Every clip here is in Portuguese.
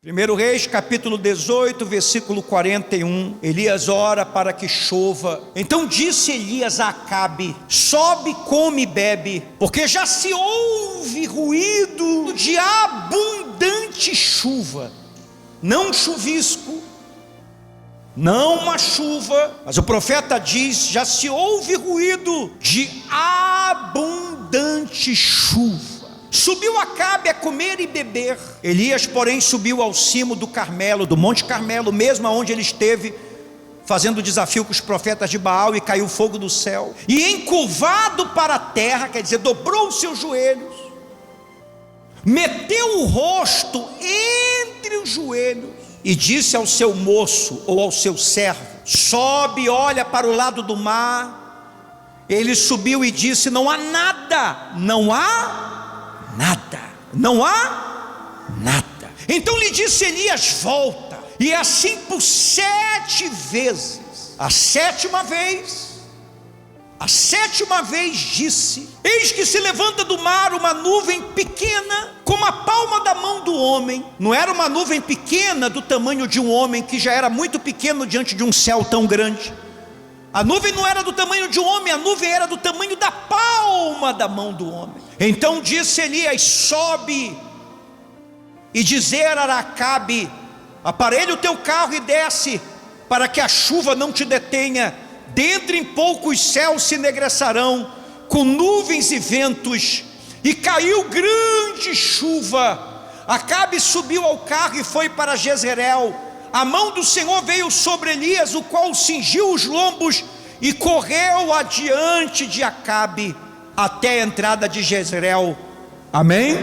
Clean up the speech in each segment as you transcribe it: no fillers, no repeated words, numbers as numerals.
1 Reis, capítulo 18, versículo 41. Elias ora para que chova. Então disse Elias a Acabe: sobe, come e bebe, porque já se ouve ruído de abundante chuva. Não chuvisco, não uma chuva, mas o profeta diz: já se ouve ruído de abundante chuva. Subiu Acabe a comer e beber. Elias, porém, subiu ao cimo do Carmelo, do Monte Carmelo, mesmo onde ele esteve fazendo desafio com os profetas de Baal, e caiu fogo do céu. E encurvado para a terra, quer dizer, dobrou os seus joelhos, meteu o rosto entre os joelhos e disse ao seu moço, ou ao seu servo: sobe e olha para o lado do mar. Ele subiu e disse: não há nada, não há nada, não há nada. Então lhe disse Elias: volta. E assim por 7 vezes. A sétima vez disse: eis que se levanta do mar uma nuvem pequena, como a palma da mão do homem. Não era uma nuvem pequena do tamanho de um homem, que já era muito pequeno diante de um céu tão grande. A nuvem não era do tamanho de um homem, a nuvem era do tamanho da palma da mão do homem. Então disse Elias: sobe e dizer a Acabe: aparelha o teu carro e desce, para que a chuva não te detenha. Dentro em pouco os céus se enegrecerão com nuvens e ventos. E caiu grande chuva. Acabe subiu ao carro e foi para Jezreel. A mão do Senhor veio sobre Elias, o qual cingiu os lombos e correu adiante de Acabe até a entrada de Jezreel. Amém?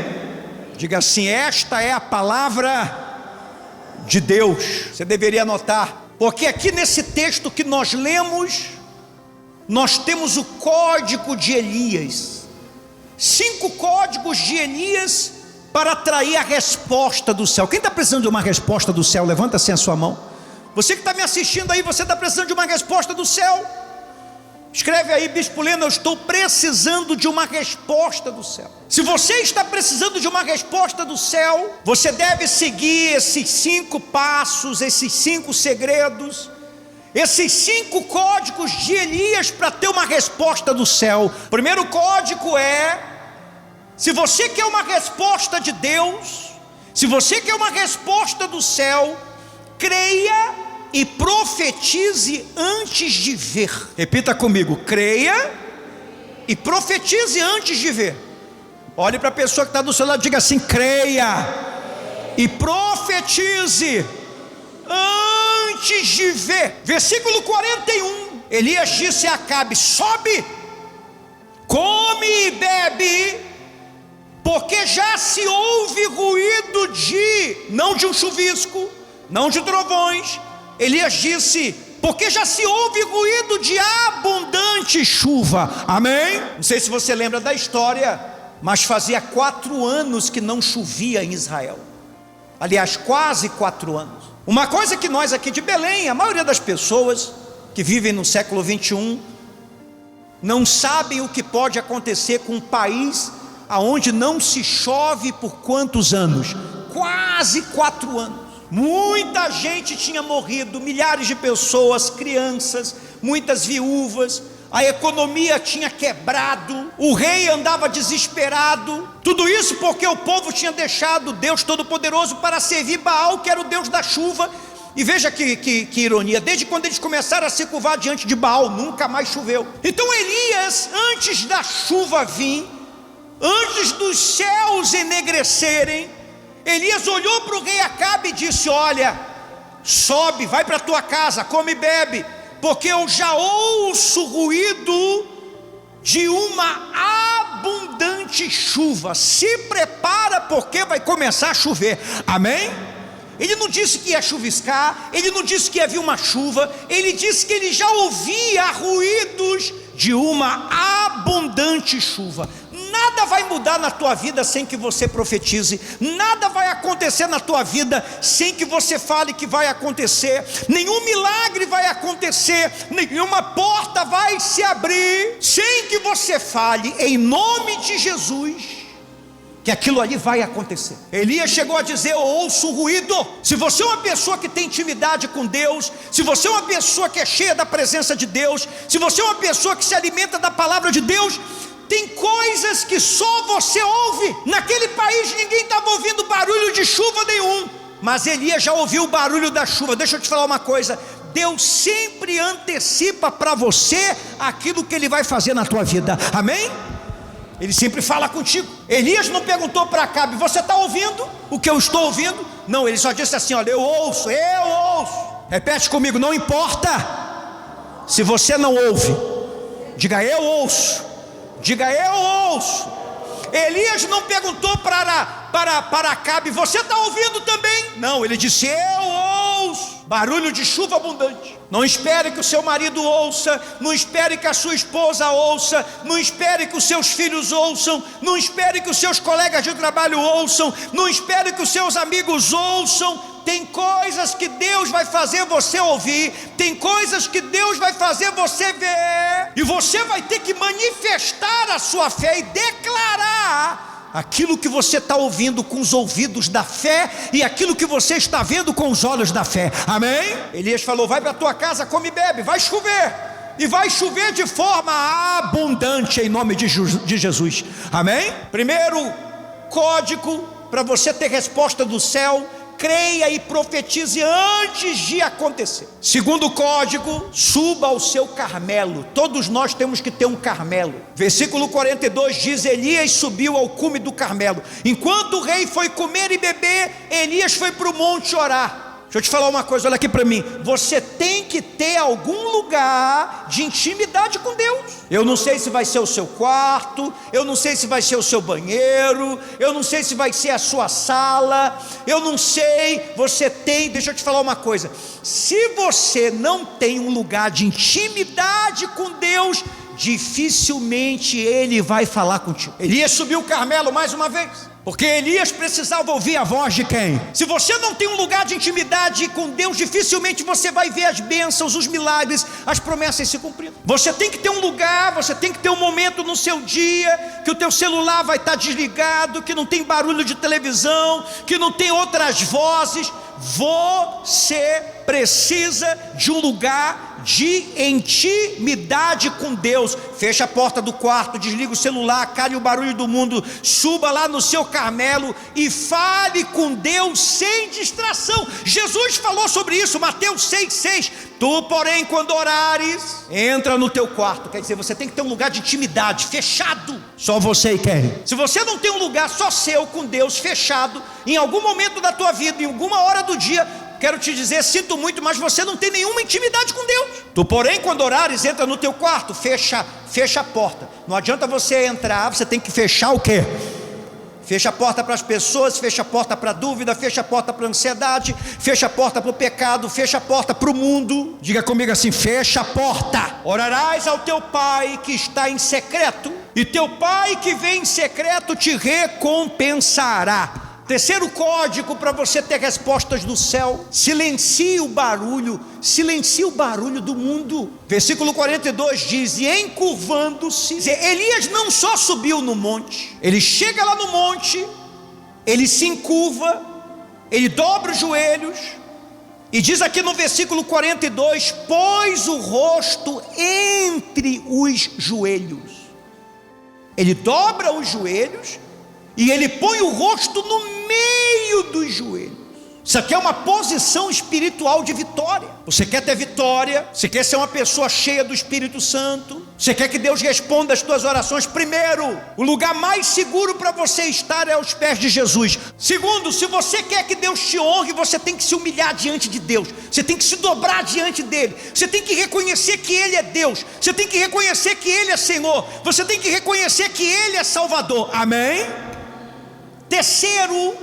Diga assim: esta é a palavra de Deus. Você deveria anotar, porque aqui nesse texto que nós lemos, nós temos o código de Elias. 5 códigos de Elias para atrair a resposta do céu. Quem está precisando de uma resposta do céu? Levanta assim a sua mão. Você que está me assistindo aí, você está precisando de uma resposta do céu? Escreve aí: Bispo Leno, eu estou precisando de uma resposta do céu. Se você está precisando de uma resposta do céu, você deve seguir esses 5 passos, esses 5 segredos, esses 5 códigos de Elias para ter uma resposta do céu. O primeiro código é: se você quer uma resposta de Deus, se você quer uma resposta do céu, creia e profetize antes de ver. Repita comigo: creia e profetize antes de ver. Olhe para a pessoa que está do seu lado e diga assim: creia e profetize antes de ver. Versículo 41. Elias disse a Acabe: sobe, come e bebe, porque já se ouve ruído não de um chuvisco, não de trovões. Elias disse: porque já se ouve ruído de abundante chuva. Amém? Não sei se você lembra da história, mas fazia 4 anos que não chovia em Israel. Aliás, quase 4 anos. Uma coisa que nós aqui de Belém, a maioria das pessoas que vivem no século 21, não sabem o que pode acontecer com um país aonde não se chove por quantos anos? Quase 4 anos. Muita gente tinha morrido, milhares de pessoas, crianças, muitas viúvas. A economia tinha quebrado, o rei andava desesperado. Tudo isso porque o povo tinha deixado Deus Todo-Poderoso para servir Baal, que era o Deus da chuva. E veja que ironia: desde quando eles começaram a se curvar diante de Baal, nunca mais choveu. Então Elias, antes da chuva vir, antes dos céus enegrecerem, Elias olhou para o rei Acabe e disse: olha, sobe, vai para a tua casa, come e bebe, porque eu já ouço ruído de uma abundante chuva. Se prepara, porque vai começar a chover. Amém? Ele não disse que ia chuviscar, ele não disse que ia vir uma chuva, ele disse que ele já ouvia ruídos de uma abundante chuva. Nada vai mudar na tua vida sem que você profetize. Nada vai acontecer na tua vida sem que você fale que vai acontecer. Nenhum milagre vai acontecer, nenhuma porta vai se abrir sem que você fale em nome de Jesus, que que aquilo ali vai acontecer. Elias chegou a dizer: eu ouço o ruído. Se você é uma pessoa que tem intimidade com Deus, se você é uma pessoa que é cheia da presença de Deus, se você é uma pessoa que se alimenta da palavra de Deus, tem coisas que só você ouve. Naquele país ninguém estava ouvindo barulho de chuva nenhum, mas Elias já ouviu o barulho da chuva. Deixa eu te falar uma coisa: Deus sempre antecipa para você aquilo que Ele vai fazer na tua vida, amém? Ele sempre fala contigo. Elias não perguntou para Acabe: você está ouvindo o que eu estou ouvindo? Não, ele só disse assim: olha, eu ouço. Repete comigo: não importa se você não ouve, diga eu ouço, diga eu ouço. Elias não perguntou para Acabe: você está ouvindo também? Não, ele disse: eu ouço. Barulho de chuva abundante. Não espere que o seu marido ouça, não espere que a sua esposa ouça, não espere que os seus filhos ouçam, não espere que os seus colegas de trabalho ouçam, não espere que os seus amigos ouçam. Tem coisas que Deus vai fazer você ouvir, tem coisas que Deus vai fazer você ver, e você vai ter que manifestar a sua fé e declarar aquilo que você está ouvindo com os ouvidos da fé e aquilo que você está vendo com os olhos da fé, amém? Elias falou: vai para a tua casa, come e bebe, vai chover, e vai chover de forma abundante em nome de Jesus, amém? Primeiro código para você ter resposta do céu: creia e profetize antes de acontecer. Segundo código: suba ao seu Carmelo. Todos nós temos que ter um Carmelo. Versículo 42 diz: Elias subiu ao cume do Carmelo. Enquanto o rei foi comer e beber, Elias foi para o monte orar. Deixa eu te falar uma coisa, olha aqui para mim. Você tem que ter algum lugar de intimidade com Deus. Eu não sei se vai ser o seu quarto, eu não sei se vai ser o seu banheiro, eu não sei se vai ser a sua sala, eu não sei. Você tem, deixa eu te falar uma coisa: se você não tem um lugar de intimidade com Deus, dificilmente Ele vai falar contigo. Elias subiu o Carmelo mais uma vez, porque Elias precisava ouvir a voz de quem? Se você não tem um lugar de intimidade com Deus, dificilmente você vai ver as bênçãos, os milagres, as promessas se cumprindo. Você tem que ter um lugar, você tem que ter um momento no seu dia que o teu celular vai estar desligado, que não tem barulho de televisão, que não tem outras vozes. Você precisa de um lugar de intimidade com Deus. Fecha a porta do quarto, desliga o celular, cale o barulho do mundo, suba lá no seu Carmelo e fale com Deus sem distração. Jesus falou sobre isso, Mateus 6,6. Tu, porém, quando orares, entra no teu quarto. Quer dizer, você tem que ter um lugar de intimidade, fechado. Só você e quem? Se você não tem um lugar só seu com Deus, fechado, em algum momento da tua vida, em alguma hora do dia, quero te dizer, sinto muito, mas você não tem nenhuma intimidade com Deus. Tu, porém, quando orares, entra no teu quarto, fecha a porta. Não adianta você entrar, você tem que fechar o quê? Fecha a porta para as pessoas, fecha a porta para a dúvida, fecha a porta para a ansiedade, fecha a porta para o pecado, fecha a porta para o mundo. Diga comigo assim: fecha a porta. Orarás ao teu pai que está em secreto, e teu pai que vem em secreto te recompensará. Terceiro código para você ter respostas do céu: silencie o barulho do mundo. Versículo 42 diz: e encurvando-se. Elias não só subiu no monte, ele chega lá no monte, ele se encurva, ele dobra os joelhos, e diz aqui no versículo 42: pôs o rosto entre os joelhos. Ele dobra os joelhos e ele põe o rosto no meio dos joelhos. Isso aqui é uma posição espiritual de vitória. Você quer ter vitória? Você quer ser uma pessoa cheia do Espírito Santo? Você quer que Deus responda as tuas orações? Primeiro, o lugar mais seguro para você estar é aos pés de Jesus. Segundo, se você quer que Deus te honre, você tem que se humilhar diante de Deus. Você tem que se dobrar diante dele. Você tem que reconhecer que Ele é Deus. Você tem que reconhecer que Ele é Senhor. Você tem que reconhecer que Ele é Salvador. Amém? Terceiro,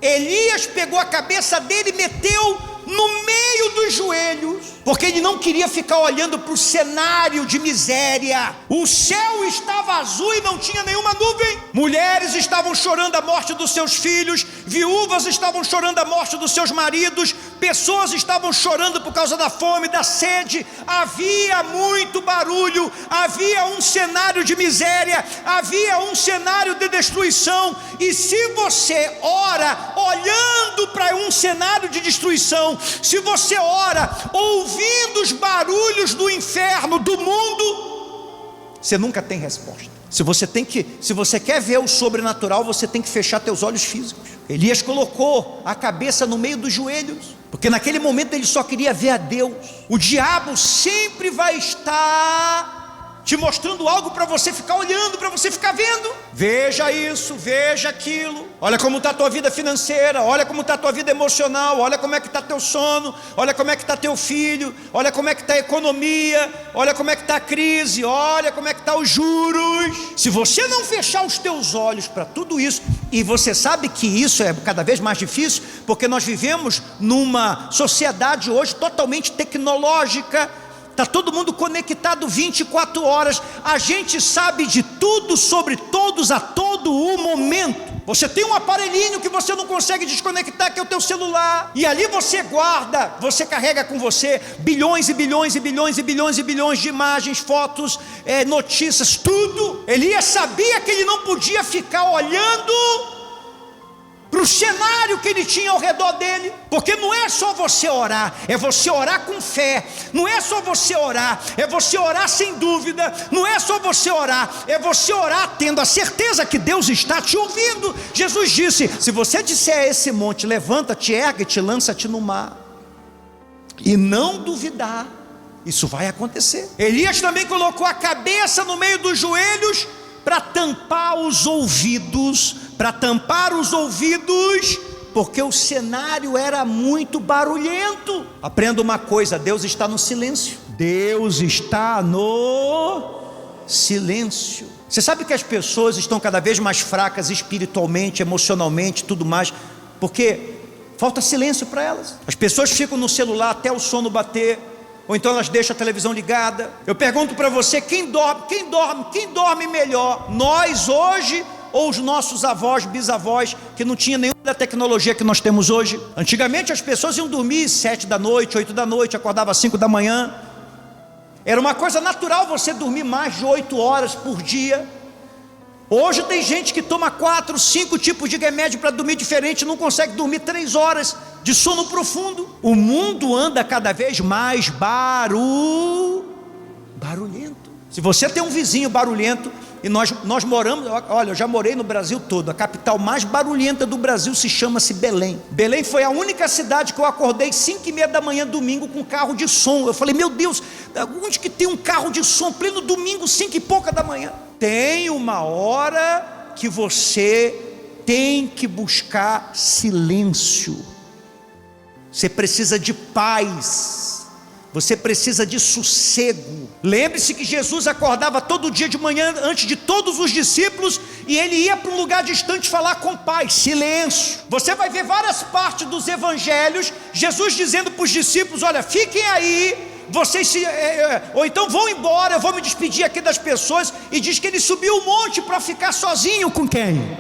Elias pegou a cabeça dele e meteu no meio dos joelhos, porque ele não queria ficar olhando para o cenário de miséria. O céu estava azul e não tinha nenhuma nuvem. Mulheres estavam chorando a morte dos seus filhos, viúvas estavam chorando a morte dos seus maridos, pessoas estavam chorando por causa da fome, da sede, havia muito barulho, havia um cenário de miséria, havia um cenário de destruição. E se você ora olhando para um cenário de destruição, se você ora ouvindo os barulhos do inferno, do mundo, você nunca tem resposta. Se você quer ver o sobrenatural, você tem que fechar teus olhos físicos. Elias colocou a cabeça no meio dos joelhos, porque naquele momento ele só queria ver a Deus. O diabo sempre vai estar te mostrando algo para você ficar olhando, para você ficar vendo. Veja isso, veja aquilo. Olha como está a tua vida financeira, olha como está a tua vida emocional, olha como é que está teu sono, olha como é que está teu filho, olha como é que está a economia, olha como é que está a crise, olha como é que está os juros. Se você não fechar os teus olhos para tudo isso, e você sabe que isso é cada vez mais difícil, porque nós vivemos numa sociedade hoje totalmente tecnológica. Está todo mundo conectado 24 horas. A gente sabe de tudo sobre todos a todo o momento. Você tem um aparelhinho que você não consegue desconectar, que é o teu celular. E ali você guarda, você carrega com você bilhões e bilhões e bilhões e bilhões e bilhões de imagens, fotos, notícias, tudo. Elias sabia que ele não podia ficar olhando para o cenário que ele tinha ao redor dele, porque não é só você orar, é você orar com fé. Não é só você orar, é você orar sem dúvida. Não é só você orar, é você orar tendo a certeza que Deus está te ouvindo. Jesus disse: se você disser a esse monte, levanta-te, ergue-te, lança-te no mar, e não duvidar, isso vai acontecer. Elias também colocou a cabeça no meio dos joelhos para tampar os ouvidos, porque o cenário era muito barulhento. Aprenda uma coisa: Deus está no silêncio. Deus está no silêncio. Você sabe que as pessoas estão cada vez mais fracas espiritualmente, emocionalmente, tudo mais, porque falta silêncio para elas. As pessoas ficam no celular até o sono bater, ou então elas deixam a televisão ligada. Eu pergunto para você: quem dorme melhor? Nós hoje ou os nossos avós, bisavós, que não tinham nenhuma da tecnologia que nós temos hoje? Antigamente as pessoas iam dormir 7 da noite, 8 da noite, acordava 5 da manhã. Era uma coisa natural você dormir mais de 8 horas por dia. Hoje tem gente que toma 4, 5 tipos de remédio para dormir diferente, não consegue dormir 3 horas de sono profundo. O mundo anda cada vez mais barulhento. Se você tem um vizinho barulhento, e nós moramos, olha, eu já morei no Brasil todo. A capital mais barulhenta do Brasil chama-se Belém. Belém foi a única cidade que eu acordei 5h30 da manhã, domingo, com carro de som. Eu falei: meu Deus, onde que tem um carro de som pleno domingo, 5 e pouca da manhã? Tem uma hora que você tem que buscar silêncio. Você precisa de paz, você precisa de sossego. Lembre-se que Jesus acordava todo dia de manhã antes de todos os discípulos, e ele ia para um lugar distante falar com o Pai. Silêncio. Você vai ver várias partes dos evangelhos Jesus dizendo para os discípulos: olha, fiquem aí, vocês ou então vão embora, eu vou me despedir aqui das pessoas. E diz que ele subiu o monte para ficar sozinho com quem?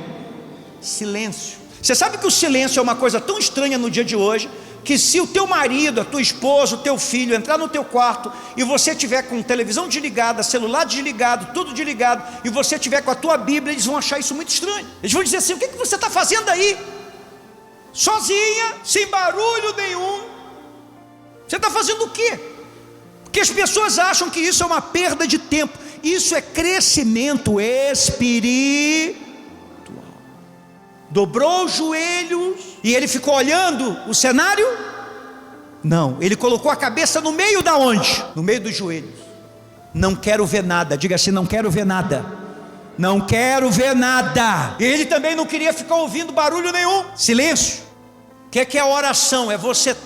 Silêncio. Você sabe que o silêncio é uma coisa tão estranha no dia de hoje, que se o teu marido, a tua esposa, o teu filho entrar no teu quarto e você tiver com televisão desligada, celular desligado, tudo desligado, e você tiver com a tua Bíblia, eles vão achar isso muito estranho. Eles vão dizer assim: o que você está fazendo aí? Sozinha, sem barulho nenhum. Você está fazendo o quê? Porque as pessoas acham que isso é uma perda de tempo. Isso é crescimento espiritual. Dobrou os joelhos e ele ficou olhando o cenário? Não, ele colocou a cabeça no meio da onde? No meio dos joelhos. Não quero ver nada. Diga assim: não quero ver nada. Não quero ver nada. Ele também não queria ficar ouvindo barulho nenhum. Silêncio. O que é a oração? É você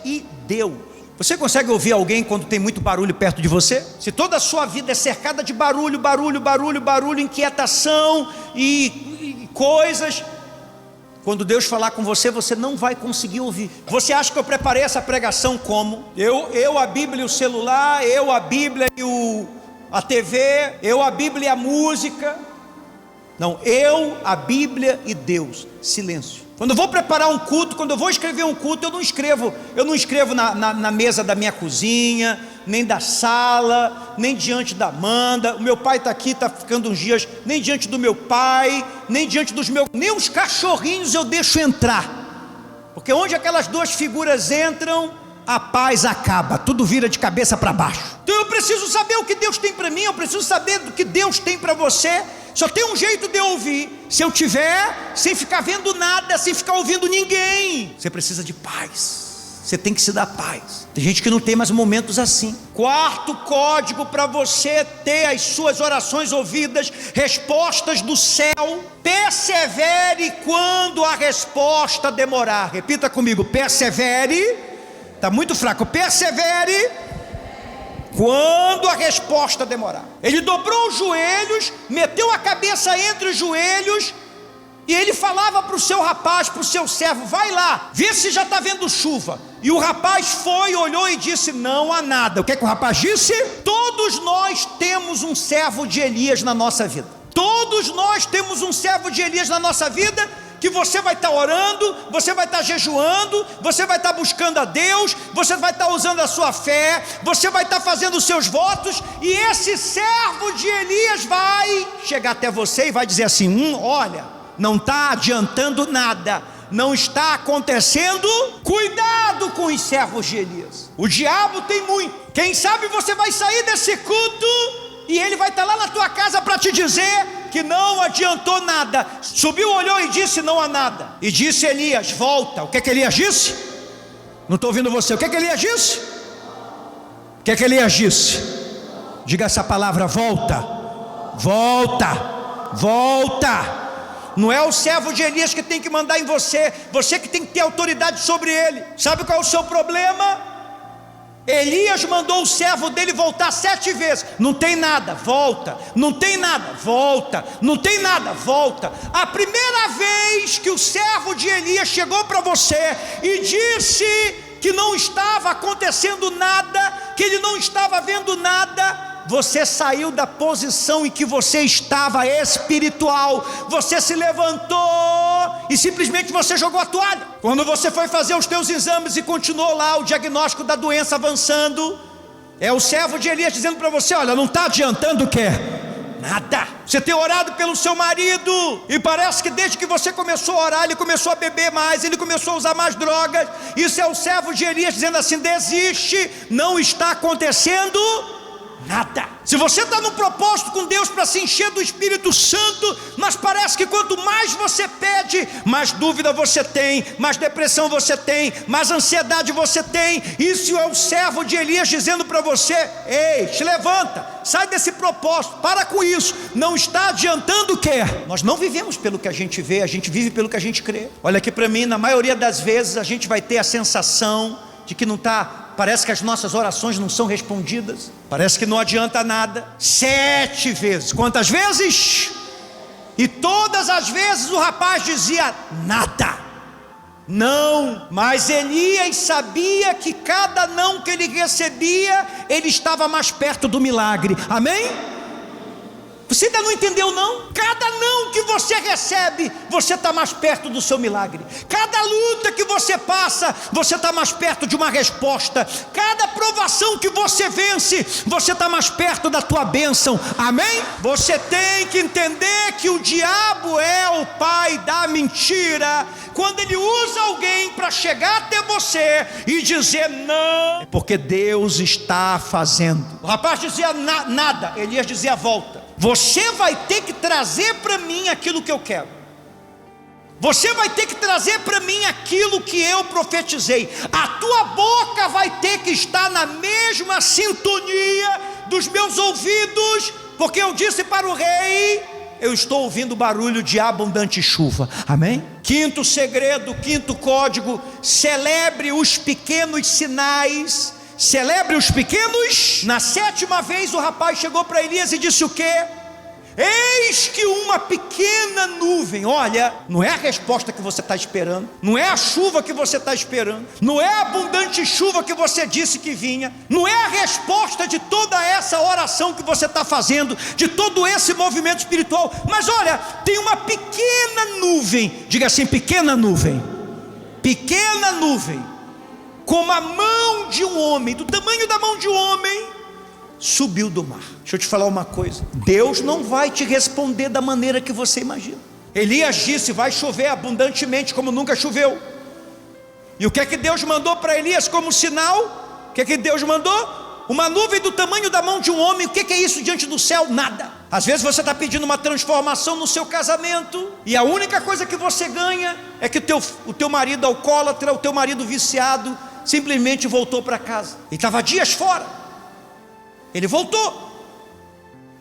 e Deus. Você consegue ouvir alguém quando tem muito barulho perto de você? Se toda a sua vida é cercada de barulho, inquietação e coisas, quando Deus falar com você, você não vai conseguir ouvir. Você acha que eu preparei essa pregação como? Eu, a Bíblia e o celular, eu, a Bíblia e a TV, eu, a Bíblia e a música? Não, eu, a Bíblia e Deus. Silêncio. Quando eu vou preparar um culto, quando eu vou escrever um culto, eu não escrevo na mesa da minha cozinha, nem da sala, nem diante da Amanda. O meu pai está aqui, está ficando uns dias, nem diante do meu pai, nem diante dos meus, nem os cachorrinhos eu deixo entrar, porque onde aquelas duas figuras entram, a paz acaba, tudo vira de cabeça para baixo. Então eu preciso saber o que Deus tem para mim, eu preciso saber do que Deus tem para você. Só tem um jeito de eu ouvir, se eu tiver, sem ficar vendo nada, sem ficar ouvindo ninguém. Você precisa de paz, você tem que se dar paz. Tem gente que não tem mais momentos assim. Quarto código para você ter as suas orações ouvidas, respostas do céu: persevere quando a resposta demorar. Repita comigo: persevere. Está muito fraco. Persevere quando a resposta demorar. Ele dobrou os joelhos, meteu a cabeça entre os joelhos, e ele falava para o seu rapaz, para o seu servo: vai lá, vê se já está vendo chuva. E o rapaz foi, olhou e disse: não há nada. O que é que o rapaz disse? Todos nós temos um servo de Elias na nossa vida. Todos nós temos um servo de Elias na nossa vida, que você vai estar orando, você vai estar jejuando, você vai estar buscando a Deus, você vai estar usando a sua fé, você vai estar fazendo os seus votos, e esse servo de Elias vai chegar até você e vai dizer assim: olha, não está adiantando nada, não está acontecendo. Cuidado com os servos de Elias, o diabo tem muito. Quem sabe você vai sair desse culto e ele vai estar lá na tua casa para te dizer que não adiantou nada. Subiu, olhou e disse: não há nada. E disse Elias: volta. O que é que Elias disse? Não estou ouvindo você. O que é que Elias disse? O que é que Elias disse? Diga essa palavra: volta. Volta. Volta. Não é o servo de Elias que tem que mandar em você, você que tem que ter autoridade sobre ele. Sabe qual é o seu problema? Elias mandou o servo dele voltar 7 vezes. Não tem nada, volta. Não tem nada, volta. Não tem nada, volta. A primeira vez que o servo de Elias chegou para você e disse que não estava acontecendo nada, que ele não estava vendo nada, você saiu da posição em que você estava espiritual, você se levantou e simplesmente você jogou a toalha. Quando você foi fazer os teus exames e continuou lá o diagnóstico da doença avançando, é o servo de Elias dizendo para você: olha, não está adiantando o quê? Nada. Você tem orado pelo seu marido, e parece que desde que você começou a orar, ele começou a beber mais, ele começou a usar mais drogas. Isso é o servo de Elias dizendo assim: desiste, não está acontecendo nada. Se você está no propósito com Deus para se encher do Espírito Santo, mas parece que quanto mais você pede, mais dúvida você tem, mais depressão você tem, mais ansiedade você tem. Isso é o servo de Elias dizendo para você: ei, te levanta, sai desse propósito, para com isso, não está adiantando o quê? Nós não vivemos pelo que a gente vê, a gente vive pelo que a gente crê. Olha aqui para mim, na maioria das vezes a gente vai ter a sensação de que não está. Parece que as nossas orações não são respondidas, parece que não adianta nada. 7 vezes, quantas vezes? E todas as vezes o rapaz dizia: nada, não. Mas Elias sabia que cada não que ele recebia, ele estava mais perto do milagre. Amém? Você ainda não entendeu não? Cada não que você recebe, você está mais perto do seu milagre. Cada luta que você passa, você está mais perto de uma resposta. Cada provação que você vence, você está mais perto da tua bênção. Amém? Você tem que entender que o diabo é o pai da mentira. Quando ele usa alguém para chegar até você e dizer não, é porque Deus está fazendo. O rapaz dizia nada, Elias dizia: volta. Você vai ter que trazer para mim aquilo que eu quero. Você vai ter que trazer para mim aquilo que eu profetizei. A tua boca vai ter que estar na mesma sintonia dos meus ouvidos, porque eu disse para o rei: eu estou ouvindo barulho de abundante chuva. Amém? Quinto segredo, quinto código: celebre os pequenos sinais. Celebre os pequenos. Na 7ª vez o rapaz chegou para Elias e disse o quê? Eis que uma pequena nuvem, olha, não é a resposta que você está esperando, não é a chuva que você está esperando, não é a abundante chuva que você disse que vinha, não é a resposta de toda essa oração que você está fazendo, de todo esse movimento espiritual, mas olha, tem uma pequena nuvem, diga assim, pequena nuvem, como a mão de um homem, do tamanho da mão de um homem, subiu do mar. Deixa eu te falar uma coisa, Deus não vai te responder da maneira que você imagina. Elias disse, vai chover abundantemente como nunca choveu. E o que é que Deus mandou para Elias como sinal? O que é que Deus mandou? Uma nuvem do tamanho da mão de um homem. O que é isso diante do céu? Nada. Às vezes você está pedindo uma transformação no seu casamento, e a única coisa que você ganha é que o teu marido alcoólatra, o teu marido viciado, simplesmente voltou para casa. Ele estava dias fora. Ele voltou,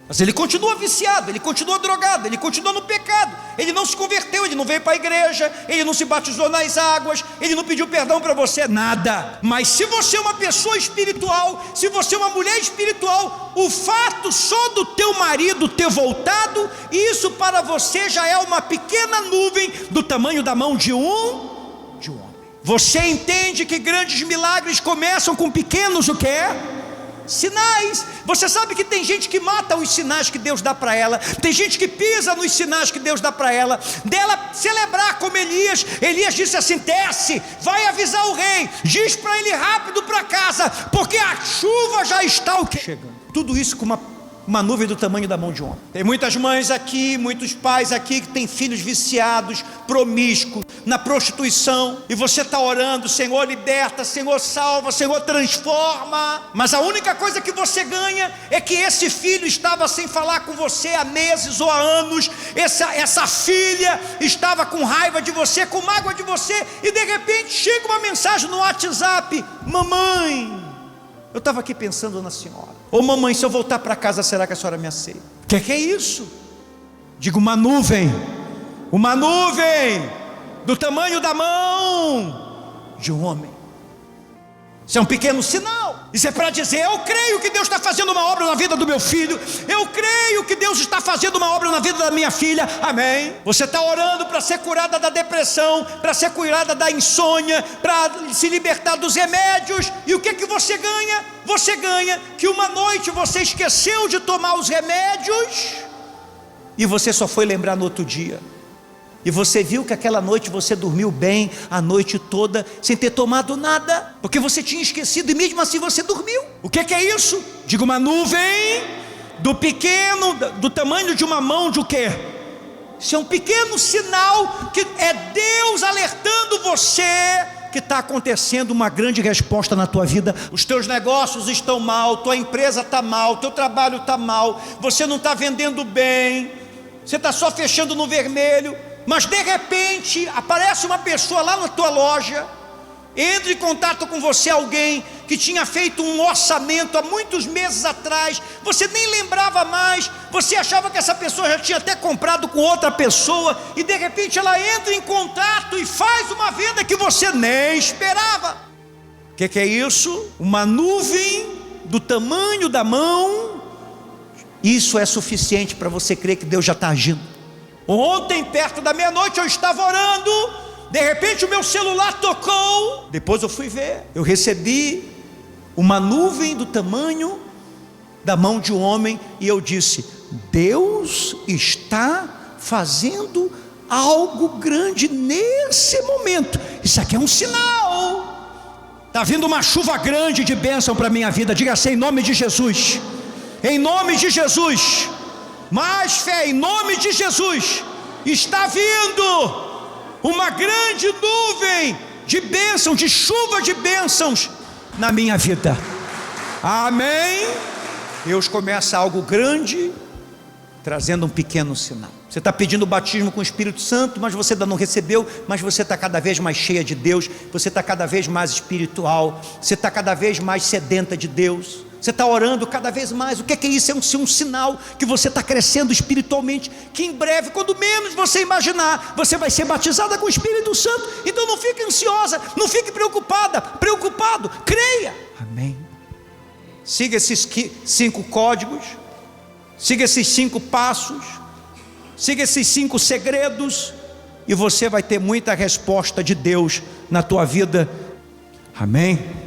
mas ele continua viciado, ele continua drogado, ele continua no pecado, ele não se converteu, ele não veio para a igreja, ele não se batizou nas águas, ele não pediu perdão para você, nada. Mas se você é uma pessoa espiritual, se você é uma mulher espiritual, o fato só do teu marido ter voltado, isso para você já é uma pequena nuvem do tamanho da mão de um homem. Você entende que grandes milagres começam com pequenos o que é? Sinais. Você sabe que tem gente que mata os sinais que Deus dá para ela, tem gente que pisa nos sinais que Deus dá para ela, dela celebrar como Elias disse assim, desce, vai avisar o rei, diz para ele rápido para casa, porque a chuva já está chegando. Tudo isso com uma nuvem do tamanho da mão de um homem. Tem muitas mães aqui, muitos pais aqui que têm filhos viciados, promíscuos, na prostituição, e você está orando, Senhor liberta, Senhor salva, Senhor transforma, mas a única coisa que você ganha é que esse filho estava sem falar com você há meses ou há anos, essa filha estava com raiva de você, com mágoa de você, e de repente chega uma mensagem no WhatsApp, mamãe, eu estava aqui pensando na senhora, ô mamãe, se eu voltar para casa, será que a senhora me aceita? O que é isso? Digo, uma nuvem do tamanho da mão de um homem. Isso é um pequeno sinal. Isso é para dizer, eu creio que Deus está fazendo uma obra na vida do meu filho, eu creio que Deus está fazendo uma obra na vida da minha filha, amém. Você está orando para ser curada da depressão, para ser curada da insônia, para se libertar dos remédios, e o que você ganha? Você ganha que uma noite você esqueceu de tomar os remédios, e você só foi lembrar no outro dia. E você viu que aquela noite você dormiu bem a noite toda, sem ter tomado nada, porque você tinha esquecido e mesmo assim você dormiu. O que é isso? Diga, uma nuvem do tamanho de uma mão de o quê? Isso é um pequeno sinal, que é Deus alertando você que está acontecendo uma grande resposta na tua vida. Os teus negócios estão mal, tua empresa está mal, teu trabalho está mal, você não está vendendo bem, você está só fechando no vermelho. Mas de repente aparece uma pessoa lá na tua loja, entra em contato com você alguém que tinha feito um orçamento há muitos meses atrás, você nem lembrava mais, você achava que essa pessoa já tinha até comprado com outra pessoa, e de repente ela entra em contato e faz uma venda que você nem esperava. O que é isso? Uma nuvem do tamanho da mão. Isso é suficiente para você crer que Deus já está agindo. Ontem, perto da meia-noite, eu estava orando, de repente o meu celular tocou, depois eu fui ver, eu recebi uma nuvem do tamanho da mão de um homem, e eu disse, Deus está fazendo algo grande nesse momento, isso aqui é um sinal, está vindo uma chuva grande de bênção para a minha vida, diga assim, em nome de Jesus, em nome de Jesus, mais fé, em nome de Jesus, está vindo uma grande nuvem de bênção, de chuva de bênçãos na minha vida, amém. Deus começa algo grande, trazendo um pequeno sinal. Você está pedindo o batismo com o Espírito Santo, mas você ainda não recebeu, mas você está cada vez mais cheia de Deus, você está cada vez mais espiritual, você está cada vez mais sedenta de Deus, você está orando cada vez mais. O que é isso? É um sinal que você está crescendo espiritualmente, que em breve, quando menos você imaginar, você vai ser batizada com o Espírito Santo. Então não fique ansiosa, não fique preocupado, creia, amém. Siga esses 5 códigos, Siga esses 5 passos, siga esses 5 segredos, e você vai ter muita resposta de Deus na tua vida. Amém?